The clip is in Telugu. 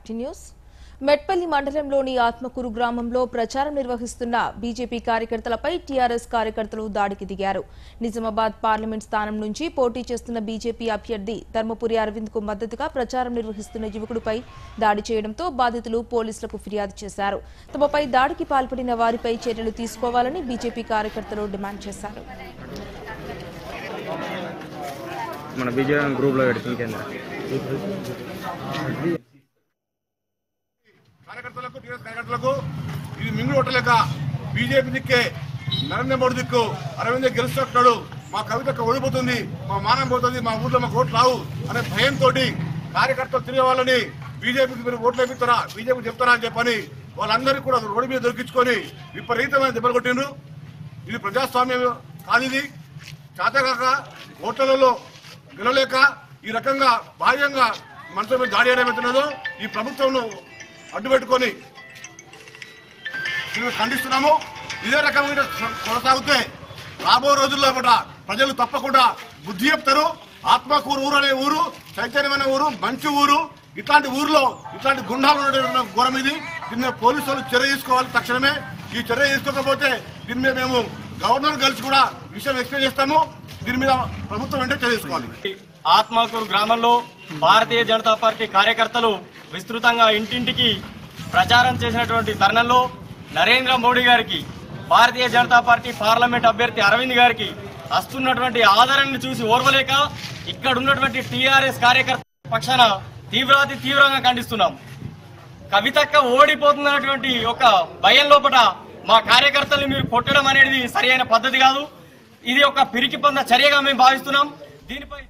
To news. మెట్పల్లి మండలంలోని ఆత్మకూరు గ్రామంలో ప్రచారం నిర్వహిస్తున్న బీజేపీ కార్యకర్తలపై టీఆర్ఎస్ కార్యకర్తలు దాడికి దిగారు. నిజామాబాద్ పార్లమెంట్ స్థానం నుంచి పోటీ చేస్తున్న బీజేపీ అభ్యర్థి ధర్మపురి అరవింద్ కు మద్దతుగా ప్రచారం నిర్వహిస్తున్న యువకుడిపై దాడి చేయడంతో బాధితులు పోలీసులకు ఫిర్యాదు చేశారు. తమపై దాడికి పాల్పడిన వారిపై చర్యలు తీసుకోవాలని బీజేపీ కార్యకర్తలు డిమాండ్ చేశారు. మన బీజేపీ గ్రూప్ లో కార్యకర్తలకు ఇది మింగుడు కొట్టలేక బీజేపీ దిక్కే నరేంద్ర మోడీ దిక్కు అరవింద్ గెలుస్తున్నాడు, మా కవిత ఓడిపోతుంది, మా మానం పోతుంది, మా ఊర్లో మాకు ఓట్లు రావు అనే భయంతో కార్యకర్తలు తిరిగే వాళ్ళని బీజేపీకి మీరు ఓట్లు వేపిస్తారా, బీజేపీ చెప్తారా అని చెప్పని వాళ్ళందరికీ కూడా రోడ్డు మీద దొరికించుకొని విపరీతమైన దెబ్బలు కొట్టిండ్రు. ఇది ప్రజాస్వామ్యం కాదు. ఇది చేతకాక ఓట్లలో గెలవలేక ఈ రకంగా బాహ్యంగా మనసుల మీద దాడి ఏమైతున్నదో ఈ ప్రభుత్వంను అడ్డుపెట్టుకొని ఖండిస్తున్నాము. ఇదే రకంగా కొనసాగితే రాబో రోజుల్లో ప్రజలు తప్పకుండా బుద్ధి చెప్తారు. ఆత్మకూరు ఊరు అనే ఊరు చైతన్యమైన ఊరు, మంచి ఊరు. ఇట్లాంటి ఊర్లో ఇట్లాంటి గుండాలు ఉన్న ఘోరం ఇది. దీని మీద పోలీసులు చర్య తీసుకోవాలి తక్షణమే. ఈ చర్య తీసుకోకపోతే దీని మీద మేము గవర్నర్ కలిసి కూడా విషయం ఎక్స్ప్లెయిన్ చేస్తాము. దీని మీద ప్రభుత్వం అంటే చర్య తీసుకోవాలి. ఆత్మకూరు గ్రామంలో భారతీయ జనతా పార్టీ కార్యకర్తలు విస్తృతంగా ఇంటింటికి ప్రచారం చేసినటువంటి తరుణంలో నరేంద్ర మోడీ గారికి, భారతీయ జనతా పార్టీ పార్లమెంట్ అభ్యర్థి అరవింద్ గారికి వస్తున్నటువంటి ఆదరణను చూసి ఓర్వలేక ఇక్కడ ఉన్నటువంటి టీఆర్ఎస్ కార్యకర్త పక్షాన తీవ్రంగా ఖండిస్తున్నాం. కవితక్క ఓడిపోతున్నటువంటి ఒక భయం లోపల మా కార్యకర్తల్ని మీరు కొట్టడం అనేది సరైన పద్ధతి కాదు. ఇది ఒక పిరికి పొంద చర్యగా మేము భావిస్తున్నాం. దీనిపై